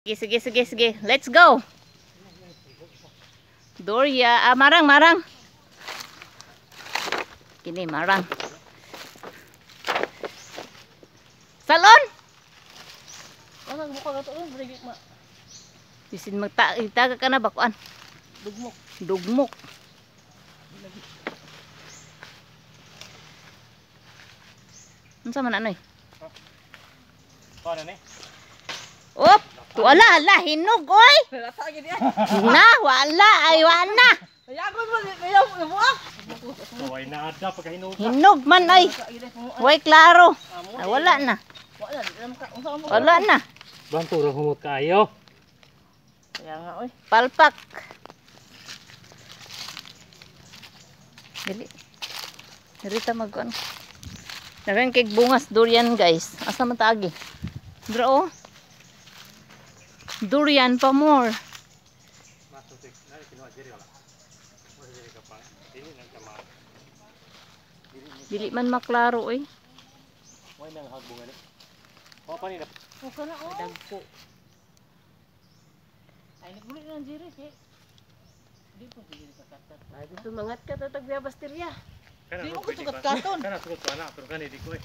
Sige. Let's go. Doria, marang. Kini marang. Salon. Ano mo ka gato brigi ma. Bisin magtaga ka na bakuan. Dugmok. Unsa man anoy? Paano ni? Op, wala hinog oy. Na, wala. Ayagon mo ayaw mo. Kaway na ada pagkahinog. Hinog man ay. Way klaro. Ay, wala na. Wala na. Bantu ra humot kaayo. Kaya nga oy. Palpak. Dili ta magkuan. Naran kay bungas durian guys. Asa man taagi? Dra oh. Durian pa more. Dili man maklaro eh. Way nang hagbungan ni. O pa ni na. O kana o. Dagko. Ay nagbulit ng jiris eh. Di po dili ka katat. Ay dito mangat ka tatag biya bastilya. Kana Di mo pwede ko ba? katon. Kana sugot pa na pero kani di ko eh.